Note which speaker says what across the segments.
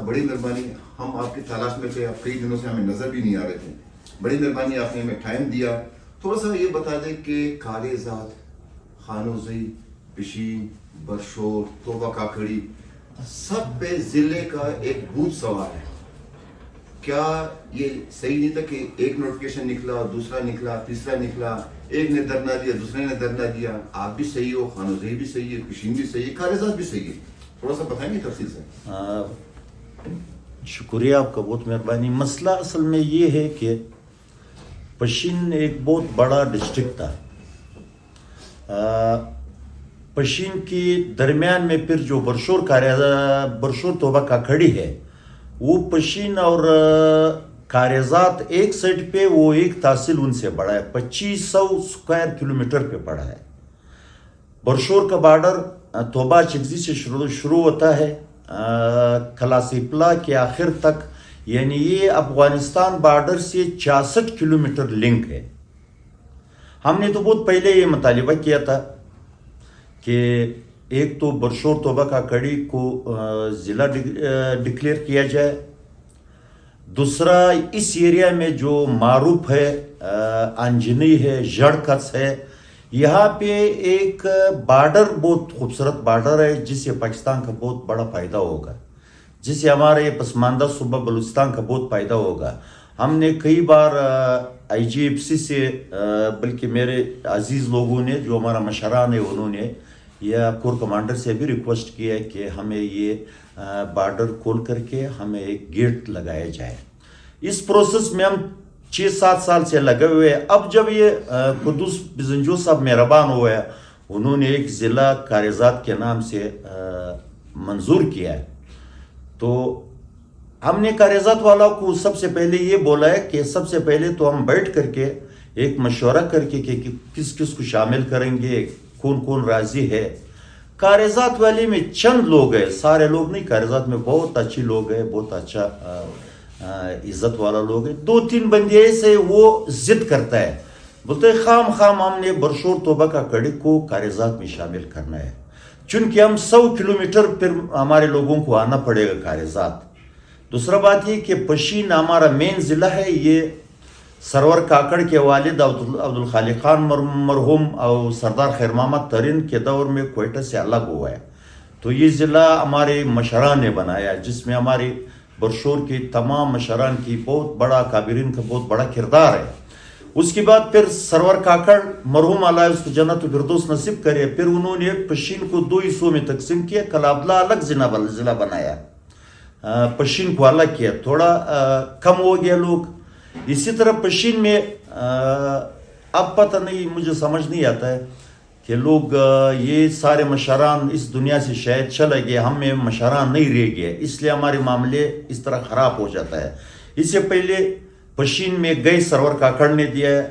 Speaker 1: صاحب بڑی مہربانی, ہم آپ کی تلاش میں تھے, آپ کئی دنوں سے ہمیں نظر بھی نہیں آ رہے تھے, بڑی مہربانی آپ نے ہمیں ٹائم دیا. تھوڑا سا یہ بتا دیں کہ کاریزات, خانوزی, پشین, برشور, توبہ کاکڑی, سب پہ ضلع کا ایک بھوت سوار ہے. کیا یہ صحیح نہیں تھا کہ ایک نوٹیفکیشن نکلا, دوسرا نکلا, تیسرا نکلا, ایک نے دھرنا دیا, دوسرے نے دھرنا دیا؟ آپ بھی صحیح ہو, خانوزی بھی صحیح ہے, پشین بھی صحیح ہے, کاریزات بھی صحیح ہے, تھوڑا سا بتائیں گے تفصیل سے؟
Speaker 2: شکریہ آپ کا, بہت مہربانی. مسئلہ اصل میں یہ ہے کہ پشین ایک بہت بڑا ڈسٹرکٹ تھا. پشین کے درمیان میں پھر جو برشور توبہ کاکڑی ہے, وہ پشین اور کاریزات ایک سائڈ پہ, وہ ایک تحصیل ان سے بڑا ہے, 2500 اسکوائر کلومیٹر پہ پڑا ہے. برشور کا بارڈر توبہ چگزی سے شروع ہوتا ہے کلاسیپلا کے آخر تک, یعنی یہ افغانستان بارڈر سے 66 کلومیٹر لنک ہے. ہم نے تو بہت پہلے یہ مطالبہ کیا تھا کہ ایک تو برشور توبہ کاکڑی کو ضلع ڈکلیئر کیا جائے, دوسرا اس ایریا میں جو معروف ہے انجنی ہے, جڑکس ہے, یہاں پہ ایک بارڈر, بہت خوبصورت بارڈر ہے جس سے پاکستان کا بہت بڑا فائدہ ہوگا, جس سے ہمارے پسماندہ صوبہ بلوچستان کا بہت فائدہ ہوگا. ہم نے کئی بار آئی جی ایف سی سے, بلکہ میرے عزیز لوگوں نے جو ہمارا مشران ہے انہوں نے, یا کور کمانڈر سے بھی ریکویسٹ کیا ہے کہ ہمیں یہ بارڈر کھول کر کے ہمیں ایک گیٹ لگایا جائے. اس پروسیس میں ہم 6-7 سال سے لگے ہوئے ہیں. اب جب یہ قدوس بزنجو صاحب مہربان ہوئے, انہوں نے ایک ضلع کاریزات کے نام سے منظور کیا ہے, تو ہم نے کاریزات والا کو سب سے پہلے یہ بولا ہے کہ سب سے پہلے تو ہم بیٹھ کر کے ایک مشورہ کر کے کہ کس کس کو شامل کریں گے, کون کون راضی ہے. کاریزات والے میں چند لوگ ہیں, سارے لوگ نہیں, کاریزات میں بہت اچھی لوگ ہیں, بہت اچھا عزت والا لوگ ہیں. 2-3 بندے ایسے وہ ضد کرتا ہے, بولتے خام ہم نے برشور توبہ کاکڑی کو کاریزات میں شامل کرنا ہے, چونکہ ہم 100 کلومیٹر پھر ہمارے لوگوں کو آنا پڑے گا کاریزات. دوسرا بات یہ کہ پشین ہمارا مین ضلع ہے, یہ سرور کاکڑ کے والد عبدالخالق خان مرحوم اور سردار خیر محمد ترین کے دور میں کوئٹہ سے الگ ہوا ہے, تو یہ ضلع ہمارے مشران نے بنایا, جس میں ہمارے برشور کے تمام مشران کی بہت بڑا, کابرین کا بہت بڑا کردار ہے. اس کے بعد پھر سرور کاکڑ مرحوم اللہ اس کو جنت و فردوس نصیب کرے, پھر انہوں نے پشین کو 2 حصوں میں تقسیم کیا, کلابلا الگ ضلع بنایا, پشین کو الگ کیا, تھوڑا کم ہو گیا لوگ. اسی طرح پشین میں اب پتہ نہیں, مجھے سمجھ نہیں آتا ہے کہ لوگ یہ سارے مشران اس دنیا سے شاید چلے گئے, ہم میں مشران نہیں رہ گئے, اس لیے ہمارے معاملے اس طرح خراب ہو جاتا ہے. اس سے پہلے پشین میں گیس سرور کاکڑ نے دیا ہے,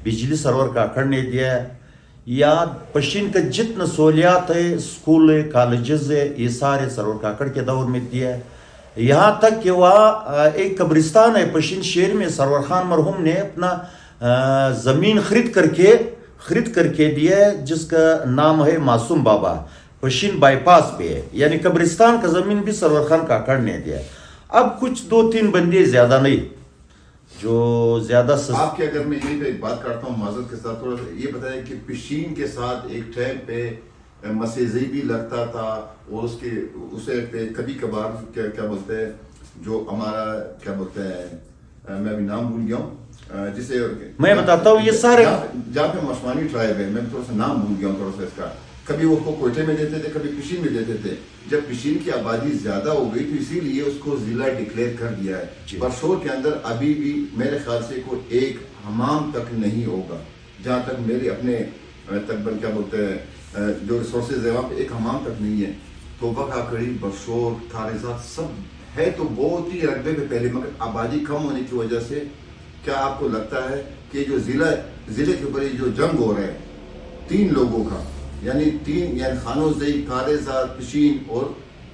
Speaker 2: بجلی سرور کاکڑ نے دیا ہے, یا پشین کا جتنا سہولیات ہے, اسکول ہے, کالجز ہے, یہ سارے سرور کاکڑ کے دور میں دیا ہے. یہاں تک کہ وہاں ایک قبرستان ہے پشین شہر میں, سرور خان مرحوم نے اپنا زمین خرید کر کے دیا ہے, جس کا نام ہے معصوم بابا, پشین بائی پاس پہ ہے, یعنی قبرستان کا زمین بھی سرور خان کاکڑ نے دیا. اب کچھ 2-3 بندے, زیادہ نہیں, جو زیادہ
Speaker 1: آپ کے, اگر میں یہی پہ بات کرتا ہوں معذرت کے ساتھ, تھوڑا سا یہ بتائیں کہ پشین کے ساتھ ایک ٹائم پہ مسیحی بھی لگتا تھا, اور اسے پہ کبھی کبھار کیا بولتے ہیں, جو ہمارا کیا بولتے ہیں, میں بھی نام بھول گیا ہوں, جسے
Speaker 2: میں بتاتا ہوں, یہ سارے
Speaker 1: جہاں پہ مسمانی ٹرائب ہے, میں تھوڑا سا نام بھول گیا ہوں تھوڑا سا اس کا, کبھی وہ کوئٹے میں دیتے تھے, کبھی پشین میں دیتے تھے. جب پشین کی آبادی زیادہ ہو گئی تو اسی لیے اس کو ضلع ڈکلیئر کر دیا ہے. برشور کے اندر ابھی بھی میرے خیال سے کوئی ایک حمام تک نہیں ہوگا, جہاں تک میرے اپنے تقریباً کیا بولتے ہیں جو ریسورسز ہے, وہاں پہ ایک حمام تک نہیں ہے. توبہ کاکڑی, برشور, کاریزات سب ہے تو بہت ہی رقبے پہ پہلے, مگر آبادی کم ہونے کی وجہ سے کیا آپ کو لگتا ہے کہ جو ضلع کے اوپر جو جنگ ہو رہا ہے 3 لوگوں کا, یعنی خانوزی, کاریزات, پشین اور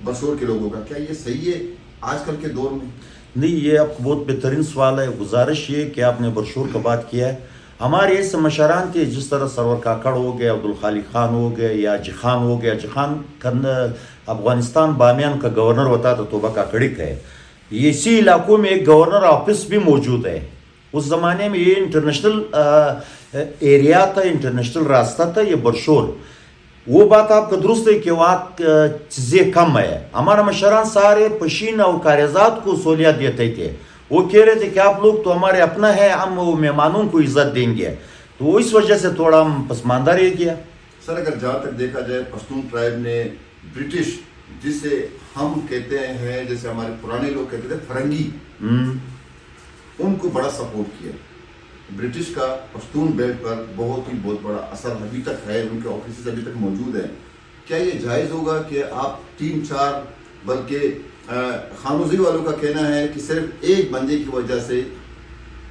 Speaker 1: برشور کے لوگوں کا, کیا یہ صحیح ہے آج کل کے دور میں؟
Speaker 2: نہیں, یہ آپ کو بہت بہترین سوال ہے. گزارش یہ کہ آپ نے برشور کا بات کیا ہے, ہمارے ایسے مشران تھے جس طرح سرور کاکڑ ہو گیا, عبدالخالق خان ہو گیا, یا جخان ہو گیا. جخان افغانستان بامیان کا گورنر ہوتا تو توبہ کاکڑک ہے. اسی علاقوں میں ایک گورنر آفس بھی موجود ہے. اس زمانے میں یہ انٹرنیشنل ایریا تھا, انٹرنیشنل راستہ تھا یہ برشور. وہ بات آپ کا درست ہے کہ وہاں چیزیں کم ہے. ہمارا مشران سارے پشین اور کاریزات کو سہولیات دیتے تھے. وہ کہہ رہے تھے کہ آپ لوگ تو ہمارے اپنا ہے, ہم وہ مہمانوں کو عزت دیں گے. تو اس وجہ سے تھوڑا ہم پسماندہ رہ گیا.
Speaker 1: سر اگر جہاں تک دیکھا جائے پشتون ٹرائب نے برٹش جسے ہم کہتے ہیں, جیسے ہمارے پرانے لوگ کہتے تھے فرنگی, ان کو بڑا سپورٹ کیا. برٹش کا پشتون بیلٹ پر بہت بڑا اثر ابھی تک ہے, ان کے آفیسز ابھی تک موجود ہیں. کیا یہ جائز ہوگا کہ آپ 3-4 بلکہ خانوزی والوں کا کہنا ہے کہ صرف ایک بندے کی وجہ سے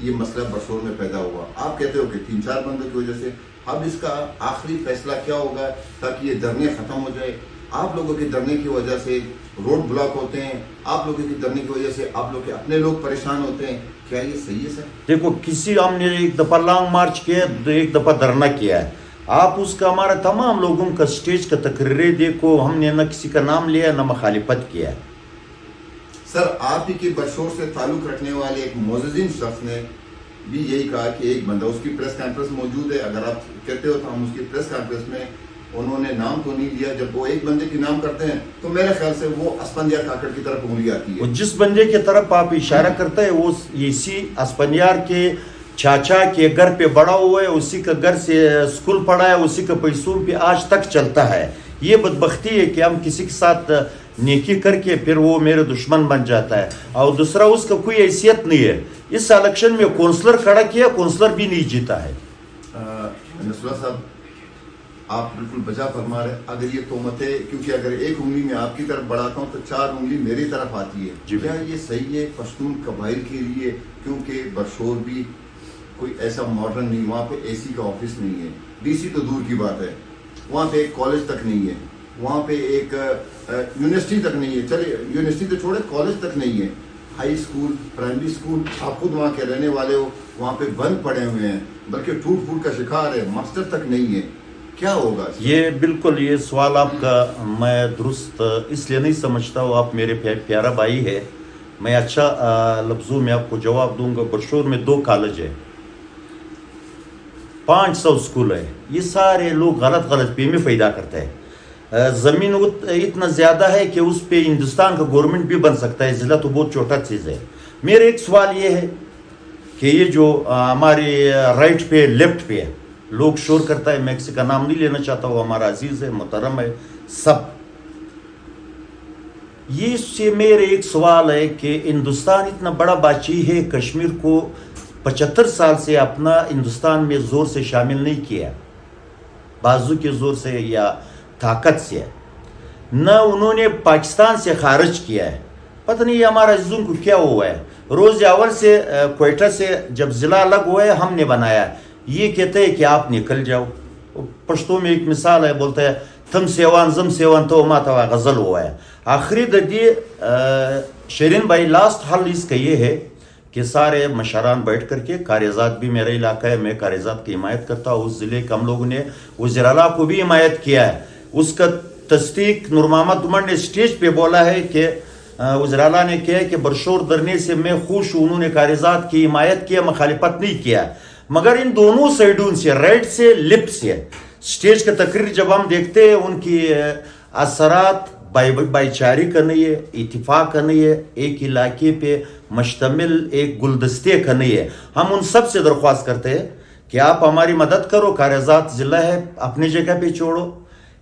Speaker 1: یہ مسئلہ برشور میں پیدا ہوا, آپ کہتے ہو کہ 3-4 بندوں کی وجہ سے. اب اس کا آخری فیصلہ کیا ہوگا تاکہ یہ دھرنے ختم ہو جائے؟ آپ لوگوں کے دھرنے کی وجہ سے روڈ بلاک ہوتے ہیں, آپ لوگوں کے دھرنے کی وجہ سے آپ لوگ کے اپنے لوگ پریشان ہوتے ہیں. کیا یہ صحیح ہے سر؟
Speaker 2: دیکھو کسی ہم نے ایک دفعہ لانگ مارچ کیا, ایک دفعہ دھرنا کیا ہے. آپ اس کا ہمارا تمام لوگوں کا اسٹیج کا تقریریں دیکھو, ہم نے نہ کسی کا نام لیا نہ مخالفت کیا.
Speaker 1: سر آپ ہی کے برشور سے تعلق رکھنے والے ایک معززین شخص نے بھی یہی کہا کہ ایک بندہ, اس کی پریس کانفرنس موجود ہے, اگر آپ کہتے ہو تو ہم اس کی پریس کانفرنس میں, انہوں نے نام تو نہیں لیا. جب وہ ایک بندے کی نام کرتے ہیں تو میرے خیال سے وہ اسپندیار کاکڑ کی طرف انگلی آتی ہے.
Speaker 2: جس بندے کی طرف آپ اشارہ کرتے ہیں وہ اسی اسپندیار کے چاچا کے گھر پہ بڑا ہوا ہے, اسی کا گھر سے اسکول پڑھا ہے, اسی کا پیسوں پہ آج تک چلتا ہے. یہ بدبختی ہے کہ ہم کسی کے ساتھ نیکی کر کے پھر وہ میرے دشمن بن جاتا ہے. اور دوسرا اس کا کوئی حیثیت نہیں ہے. اس الیکشن میں کونسلر کھڑا کیا, کونسلر بھی نہیں جیتا ہے.
Speaker 1: نصراللہ صاحب آپ بالکل بجا فرما رہے. اگر یہ تہمتیں, کیونکہ اگر ایک انگلی میں آپ کی طرف بڑھاتا ہوں تو 4 انگلی میری طرف آتی ہے, کیا یہ صحیح ہے پشتون قبائل کے لیے؟ کیونکہ برشور بھی کوئی ایسا ماڈرن نہیں, وہاں پہ اے سی کا آفس نہیں ہے, ڈی سی تو دور کی بات ہے, وہاں پہ ایک کالج تک نہیں ہے, وہاں پہ ایک یونیورسٹی تک نہیں ہے. چلے یونیورسٹی تو چھوڑے, کالج تک نہیں ہے, ہائی اسکول, پرائمری اسکول, آپ خود وہاں کے رہنے والے ہو, وہاں پہ بند پڑے ہوئے ہیں, بلکہ ٹوٹ پھوٹ کا شکار ہے, ماسٹر تک نہیں ہے. کیا ہوگا؟
Speaker 2: یہ بالکل یہ سوال آپ کا میں درست اس لیے نہیں سمجھتا ہوں. آپ میرے پیارا بھائی ہے, میں اچھا لفظوں میں آپ کو جواب دوں گا. برشور میں 2 کالج ہے, 500 اسکول ہے. یہ سارے لوگ غلط فہمی پیدا کرتے ہیں. زمین اتنا زیادہ ہے کہ اس پہ ہندوستان کا گورنمنٹ بھی بن سکتا ہے. ضلع تو بہت چھوٹا چیز ہے. میرا ایک سوال یہ ہے کہ یہ جو ہمارے رائٹ پہ لیفٹ پہ لوگ شور کرتا ہے, میں کسی کا نام نہیں لینا چاہتا ہوں, ہمارا عزیز ہے, محترم ہے سب. یہ سے میرے ایک سوال ہے کہ ہندوستان اتنا بڑا بادشاہی ہے, کشمیر کو 75 سال سے اپنا ہندوستان میں زور سے شامل نہیں کیا, بازو کے زور سے یا طاقت سے, نہ انہوں نے پاکستان سے خارج کیا ہے. پتہ نہیں یہ ہمارا عزیزوں کو کیا ہوا ہے. روز اول سے کوئٹہ سے جب ضلع الگ ہوا ہے ہم نے بنایا, یہ کہتے ہیں کہ آپ نکل جاؤ. پشتو میں ایک مثال ہے, بولتا ہے تم سیوان زم سیوان تو ماتا غزل ہوا ہے. آخری ددی شیرین بھائی لاسٹ حل اس کا یہ ہے کہ سارے مشران بیٹھ کر کے, کاریزات بھی میرا علاقہ ہے, میں کاریزات کی حمایت کرتا ہوں. اس ضلع کے ہم لوگوں نے وزیر اعلیٰ کو بھی حمایت کیا ہے. اس کا تصدیق نور محمد عمر نے اسٹیج پہ بولا ہے کہ وزیر اعلیٰ نے کیا کہ برشور دھرنے سے میں خوش ہوں, انہوں نے کاریزات کی حمایت کیا, مخالفت نہیں کیا. مگر ان دونوں سائڈوں سے, رائٹ سے لیفٹ سے, اسٹیج کا تقریر جب ہم دیکھتے ہیں ان کی اثرات بھائی چارے کا نہیں ہے, اتفاق کا نہیں ہے, ایک علاقے پہ مشتمل ایک گلدستے کا نہیں ہے. ہم ان سب سے درخواست کرتے ہیں کہ آپ ہماری مدد کرو. کاریزات ضلع ہے, اپنی جگہ پہ چھوڑو.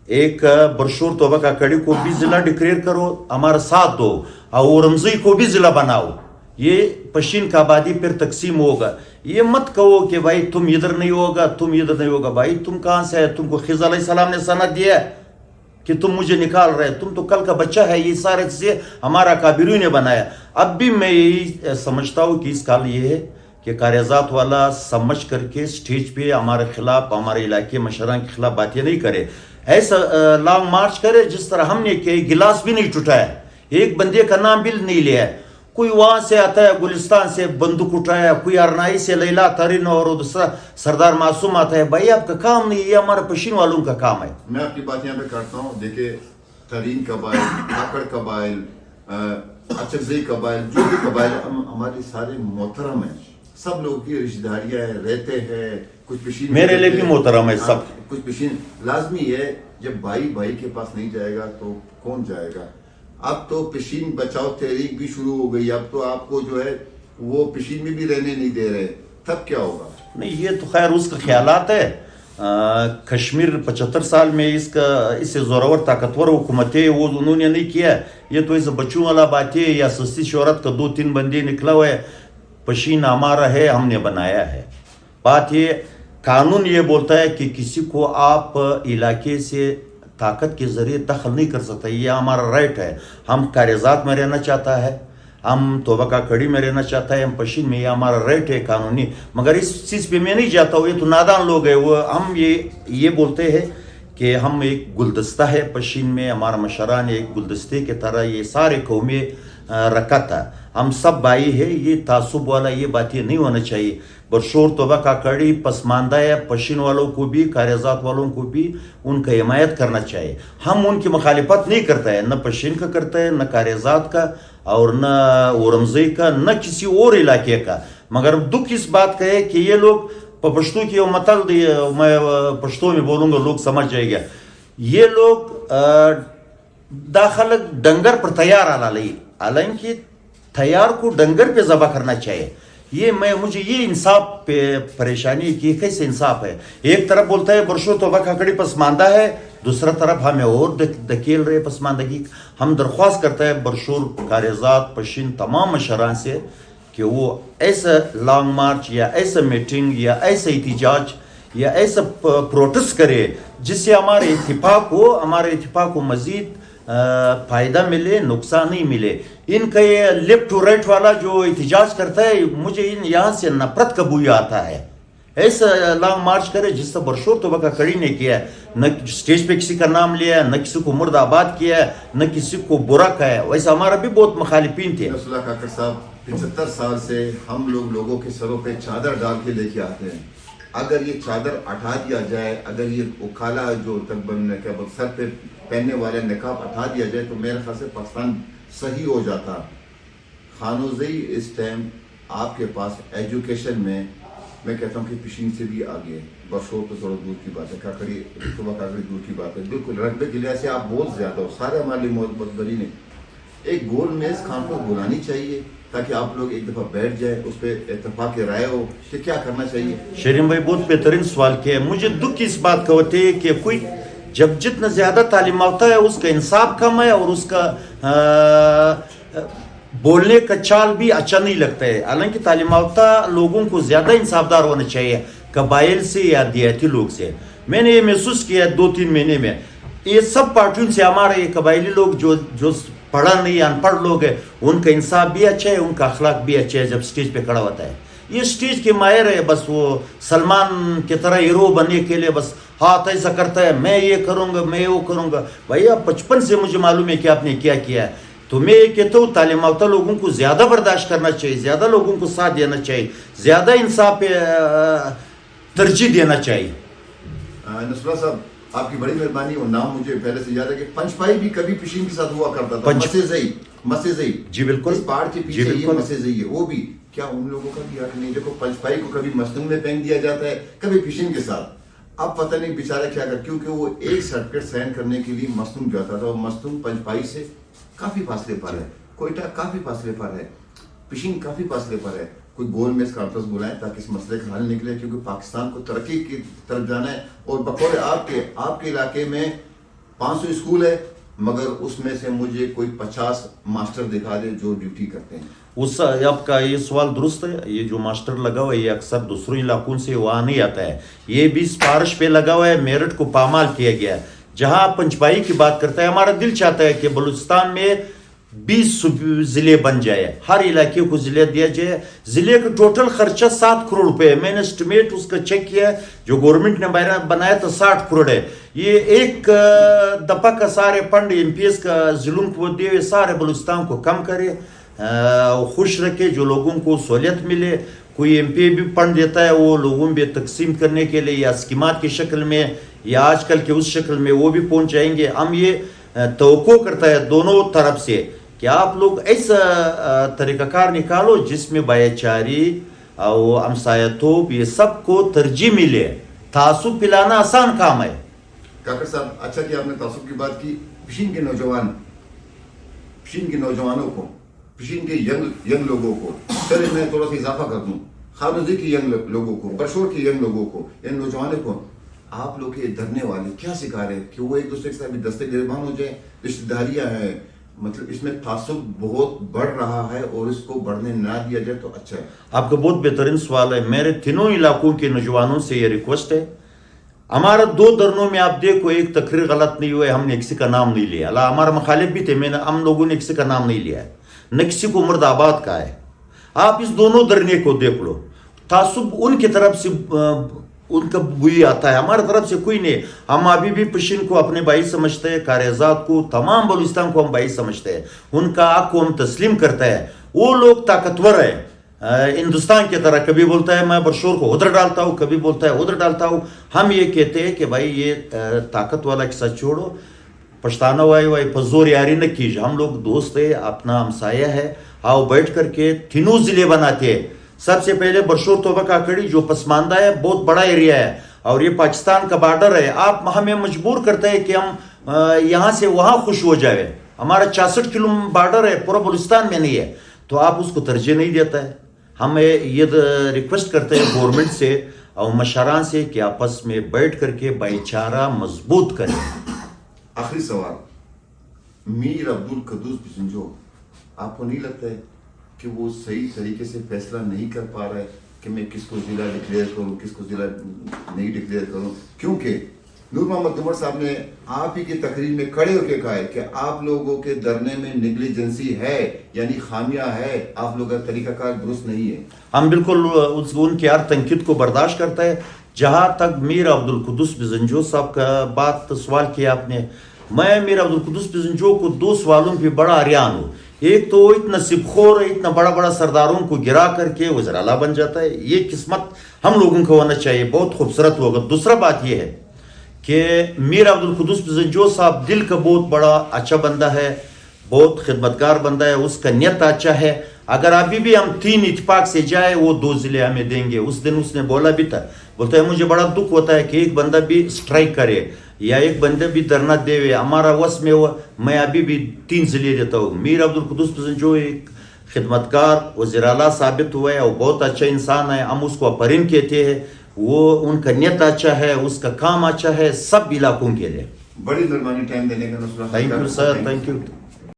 Speaker 2: ایک برشور توبہ کاکڑی کو بھی ضلع ڈکلیئر کرو, ہمارا ساتھ دو, اور اورمزئی کو بھی ضلع بناؤ. یہ پشین کا آبادی پھر تقسیم ہوگا. یہ مت کہو کہ بھائی تم ادھر نہیں ہوگا, تم ادھر نہیں ہوگا. بھائی تم کہاں سے ہے؟ تم کو خضر علیہ السلام نے سند دیا ہے کہ تم مجھے نکال رہے, تم تو کل کا بچہ ہے. یہ سارے چیزیں ہمارا کابروں نے بنایا. اب بھی میں یہی سمجھتا ہوں کہ اس کا یہ ہے کہ کاریزات والا سمجھ کر کے اسٹیج پہ ہمارے خلاف, ہمارے علاقے مشران کے خلاف باتیں نہیں کرے. ایسا لانگ مارچ کرے جس طرح ہم نے کہ گلاس بھی نہیں ٹوٹایا, ایک بندے کا نام بھی نہیں لیا. کوئی وہاں سے آتا ہے گلستان سے بندوق اٹھایا, کوئی ارنائی سے لیلا ترین اور دوسرا سردار معصوم آتا ہے. بھائی آپ کا کام نہیں, یہ ہمارے پشین والوں کا کام ہے.
Speaker 1: میں آپ کی بات یہاں پہ کاٹتا ہوں. دیکھیں ترین قبائل, کاکڑ قبائل, اچکزئی قبائل, جو بھی قبائل ہمارے سارے محترم ہیں, سب لوگوں کی رشتہ داریاں ہیں, رہتے ہیں. کچھ پشین
Speaker 2: میرے لیے بھی محترم ہے سب.
Speaker 1: کچھ پشین لازمی ہے, جب بھائی بھائی کے پاس نہیں جائے گا تو کون جائے گا. اب تو پشین بچاؤ تحریک بھی شروع ہو گئی, اب تو آپ کو جو ہے وہ پشین میں بھی رہنے نہیں دے رہے, تب کیا ہوگا؟
Speaker 2: نہیں, یہ تو خیر اس کا خیالات ہے. کشمیر 75 سال میں اس سے زورور طاقتور حکومتیں وہ انہوں نے نہیں کیا. یہ تو ایسے بچوں والا بات ہے, یا سستی شہرت کا 2-3 بندے نکلا ہوا ہے. پشین ہمارا ہے, ہم نے بنایا ہے. بات یہ قانون یہ بولتا ہے کہ کسی کو آپ علاقے سے طاقت کے ذریعے دخل نہیں کر سکتا, یہ ہمارا رائٹ ہے. ہم کاریزات میں رہنا چاہتا ہے, ہم توبہ کا کڑی میں رہنا چاہتا ہے, ہم پشین میں, یہ ہمارا رائٹ ہے قانونی. مگر اس چیز پہ میں نہیں جاتا ہوں, یہ تو نادان لوگ ہیں. وہ ہم یہ بولتے ہیں کہ ہم ایک گلدستہ ہے پشین میں, ہمارا مشران ایک گلدستے کی طرح یہ سارے قومیں رکھا تھا. ہم سب بھائی ہیں, یہ تعصب والا یہ باتیں نہیں ہونا چاہیے. برشور توبہ کا کڑی پسماندہ ہے, پشین والوں کو بھی, کاریزات والوں کو بھی ان کا حمایت کرنا چاہیے. ہم ان کی مخالفت نہیں کرتا ہے, نہ پشین کا کرتا ہے, نہ کاریزات کا, اور نہ اورمزئی کا, نہ کسی اور علاقے کا. مگر دکھ اس بات کا ہے کہ یہ لوگ پشتو کی متل, میں پشتو میں بولوں گا لوگ سمجھ جائے گا, یہ لوگ داخل ڈنگر پر تیار آ رہی, حالانکہ تیار کو ڈنگر پہ ذبح کرنا چاہیے. یہ مجھے یہ انصاف پہ پریشانی کی کیسے انصاف ہے. ایک طرف بولتا ہے برشو توبہ کھکڑی پسماندہ ہے, دوسرا طرف ہمیں اور دکیل رہے پسماندگی. ہم درخواست کرتا ہے برشور, کاریزات, پشین تمام مشران سے کہ وہ ایسا لانگ مارچ یا ایسا میٹنگ یا ایسا احتجاج یا ایسا پروٹیسٹ کرے جس سے ہمارے اتفاق کو مزید فائدہ ملے, نقصان نہیں ملے. ان کا یہ لیفٹ ٹو رائٹ والا جو احتجاج کرتا ہے, مجھے یہاں سے نفرت کا بویا آتا ہے. ایسا لانگ مارچ کرے جس سے برشور توبہ کا کڑی نے کیا ہے, نہ اسٹیج پہ کسی کا نام لیا ہے, نہ کسی کو مرد آباد کیا ہے, نہ کسی کو برا کہا ہے. ویسا ہمارا بھی بہت مخالفین تھے.
Speaker 1: رسول اللہ کاکڑ صاحب, 75 سال سے ہم لوگوں کے سروں پہ چادر ڈال کے لے کے آتے ہیں. اگر یہ چادر ہٹا دیا جائے, اگر یہ کالا جو سر پہ پہننے والے نقاب ہٹا دیا جائے تو میرے خیال سے پاکستان صحیح ہو جاتا. خانوزئی اس ٹائم آپ کے پاس ایجوکیشن میں کہتا ہوں کہ پشین سے بھی آگے. برشور تو تھوڑا دور کی بات ہے, کاکڑی صبح کاکڑی دور کی بات ہے. بالکل رقبے کے لحاظ سے آپ بہت زیادہ ہو, سارے ہمارے لیے محبت بری نے. ایک گول میز کانفرنس بلانی چاہیے تاکہ آپ لوگ ایک دفعہ بیٹھ جائیں, اس پہ اتفاق رائے ہو کہ کیا کرنا چاہیے.
Speaker 2: شریم بھائی بہت بہترین سوال کیا ہے. مجھے دکھ اس بات کا ہوتے ہے کہ کوئی جب جتنا زیادہ تعلیم ہوتا ہے اس کا انصاف کم ہے, اور اس کا بولنے کا چال بھی اچھا نہیں لگتا ہے. حالانکہ تعلیم یافتہ لوگوں کو زیادہ انصاف دار ہونا چاہیے قبائل سے یا دیہاتی لوگ سے. میں نے یہ محسوس کیا 2-3 مہینے میں, یہ سب پارٹیوں سے ہمارے یہ قبائلی لوگ جو پڑھا نہیں, ان پڑھ لوگ ہیں, ان کا انصاف بھی اچھا ہے, ان کا اخلاق بھی اچھا ہے. جب اسٹیج پہ کھڑا ہوتا ہے یہ اسٹیج کے ماہر ہے, بس وہ سلمان کی طرح ہیرو بننے کے لیے بس ہاتھ ایسا کرتا ہے, میں یہ کروں گا, میں وہ کروں گا. بھائی اب 55 سے مجھے معلوم ہے کہ آپ نے کیا کیا ہے. تو میں یہ کہتا ہوں تعلیم یافتہ لوگوں کو زیادہ برداشت کرنا چاہیے, زیادہ لوگوں کو ساتھ دینا چاہیے, زیادہ انصاف پہ ترجیح دینا چاہیے.
Speaker 1: نصراللہ صاحب آپ کی بڑی مہربانی, اور نام مجھے پہلے سے یاد ہے کہ پنچپائی بھی کبھی پشین کے ساتھ ہوا کرتا تھا. مسیزئی
Speaker 2: جی بالکل,
Speaker 1: اس پہاڑ کے پیچھے یہ مسیزئی ہے, وہ بھی کیا ان لوگوں کا بھی حق نہیں. دیکھو پنچپائی کو کبھی مستنگ میں پھینک دیا جاتا ہے, کبھی پشین کے ساتھ. اب پتہ نہیں بیچارہ کیا کر, کیونکہ وہ ایک سرٹیفکیٹ سائن کرنے کے لیے مستنگ جاتا تھا, اور مستنگ پنچپائی سے کافی فاصلے پر ہے, کوئٹہ کافی فاصلے پر ہے, پشین کافی فاصلے پر ہے. کوئی گول میز کانفرنس بلائیں تاکہ اس مسئلے کا حل نکلے, کیونکہ پاکستان کو ترقی کی طرف جانا ہے. اور بقول آپ کے علاقے میں 500 اسکول ہے, مگر اس میں سے مجھے کوئی 50 ماسٹر دکھا دے جو ڈیوٹی کرتے ہیں.
Speaker 2: اس آپ کا یہ سوال درست ہے. یہ جو ماسٹر لگا ہوا ہے یہ اکثر دوسروں علاقوں سے وہاں نہیں آتا ہے, یہ بھی سفارش پہ لگا ہوا ہے, میرٹ کو پامال کیا گیا ہے. جہاں پنچپائی کی بات کرتا ہے, ہمارا دل چاہتا ہے کہ بلوچستان میں 20 ضلع بن جائے, ہر علاقے کو ضلع دیا جائے. ضلع کا ٹوٹل خرچہ 7 کروڑ روپے ہے. میں نے اسٹیمیٹ اس کا چیک کیا ہے, جو گورنمنٹ نے بنایا تو 60 کروڑ ہے. یہ ایک دفعہ کا سارے فنڈ ایم پی ایس کا ضلعوں کو دے, سارے بلوچستان کو کم کرے, خوش رکھے, جو لوگوں کو سہولت ملے. کوئی ایم پی بھی فنڈ دیتا ہے وہ لوگوں میں تقسیم کرنے کے لیے, یا اسکیمات کی شکل میں یا آج کل کے اس شکل میں وہ بھی پہنچ جائیں گے. ہم یہ توقع کرتا ہے دونوں طرف سے کہ آپ لوگ ایسا طریقہ کار نکالو جس میں بھائی چاری اور ہمسایتوب یہ سب کو ترجیح ملے. تعصب پلانا آسان کام ہے.
Speaker 1: کاکر صاحب اچھا کہ آپ نے تعصب کی بات کی. پشین کے نوجوانوں کو، پشین کے ینگ لوگوں کو، چلے میں تھوڑا سا اضافہ کر دوں، خانوزی کے ینگ لوگوں کو، برشور کے ینگ لوگوں کو، ان نوجوانوں کو آپ لوگ کے دھرنے والے کیا سکھا رہے ہیں کہ وہ ایک دوسرے کے ساتھ دستے گریبان ہو جائے؟ رشتہ داریاں ہیں، مطلب اس میں تعصب بہت بڑھ رہا ہے اور اس کو بڑھنے نہ دیا جائے تو اچھا ہے.
Speaker 2: آپ کا بہت بہترین سوال ہے. میرے تینوں علاقوں کے نوجوانوں سے یہ ریکویسٹ ہے. ہمارا 2 دھرنوں میں آپ دیکھو ایک تقریر غلط نہیں ہوئے، ہم نے کسی کا نام نہیں لیا. اللہ ہمارا مخالف بھی تھے، ہم لوگوں نے کسی کا نام نہیں لیا ہے، نہ کسی کو مرد آباد کا ہے. آپ اس دونوں دھرنے کو دیکھ لو. تعصب ان کی طرف سے ان کا بوئی آتا ہے، ہماری طرف سے کوئی نہیں. ہم ابھی بھی پشین کو اپنے بھائی سمجھتے ہیں، کاریزات کو، تمام بلوچستان کو ہم بھائی سمجھتے ہیں. ان کا حق کو ہم تسلیم کرتے ہیں. وہ لوگ طاقتور ہیں ہندوستان کی طرح. کبھی بولتا ہے میں برشور کو ادھر ڈالتا ہوں، کبھی بولتا ہے ادھر ڈالتا ہوں. ہم یہ کہتے ہیں کہ بھائی یہ طاقت والا قصہ چھوڑو، پچھتانا وائی پزور یاری نہ کیجیے. ہم لوگ دوست ہیں، اپنا ہمسایہ ہے. آؤ بیٹھ کر کے تینوں ضلع بناتے ہیں. سب سے پہلے برشور توبہ کاکڑی جو پسماندہ ہے، بہت بڑا ایریا ہے اور یہ پاکستان کا بارڈر ہے. آپ ہمیں مجبور کرتے ہیں کہ ہم یہاں سے وہاں خوش ہو جائے. ہمارا 66 کلو بارڈر ہے، پورا بلوچستان میں نہیں ہے، تو آپ اس کو ترجیح نہیں دیتا ہے. ہم یہ ریکویسٹ کرتے ہیں گورنمنٹ سے اور مشران سے کہ آپس میں بیٹھ کر کے بھائی چارہ مضبوط کریں.
Speaker 1: آخری سوال، میر عبدالقدوس بزنجو، آپ کو نہیں لگتا ہے کہ وہ صحیح طریقے سے فیصلہ نہیں کر پا رہا ہے کہ میں کس کو ضلع ڈکلیئر کروں، کس کو ضلع نہیں ڈکلیئر کروں؟ کیونکہ نور محمد عمر صاحب نے آپ ہی کی تقریر میں کھڑے ہو کے کہا ہے کہ آپ لوگوں کے دھرنے میں نیگلیجنسی ہے، یعنی خامیاں ہے، آپ لوگوں کا طریقہ کار درست نہیں ہے.
Speaker 2: ہم بالکل ان کی ہر تنقید کو برداشت کرتا ہے. جہاں تک میر عبدالقدوس بزنجو صاحب کا بات سوال کیا آپ نے، میں میر عبدالقدوس بزنجو کو 2 سوالوں پہ بڑا حیران ہوں. ایک تو اتنا سبخور ہے، اتنا بڑا بڑا سرداروں کو گرا کر کے وزیر اعلیٰ بن جاتا ہے. یہ قسمت ہم لوگوں کو ہونا چاہیے، بہت خوبصورت ہوگا. دوسرا بات یہ ہے کہ میر عبدالقدوس بزنجو صاحب دل کا بہت بڑا اچھا بندہ ہے، بہت خدمتگار بندہ ہے، اس کا نیت اچھا ہے. اگر ابھی بھی ہم 3 اتفاق سے جائے وہ 2 ضلع ہمیں دیں گے. اس دن اس نے بولا بھی تھا، بولتا ہے مجھے بڑا دکھ ہوتا ہے کہ ایک بندہ بھی اسٹرائک کرے یا ایک بندہ بھی دھرنا دے. ہمارا وس میں ہوا، میں ابھی بھی 3 ضلع دیتا ہوں. میر عبدالقدوس بزنجو ایک خدمتگار وزیر اعلیٰ ثابت ہوا ہے اور بہت اچھا انسان ہے. ہم اس کو اپرین کہتے ہیں. وہ ان کا نیت اچھا ہے، اس کا کام اچھا ہے سب علاقوں کے لیے.
Speaker 1: بڑی مہربانی ٹائم دینے کا.
Speaker 2: Thank you sir, thank you.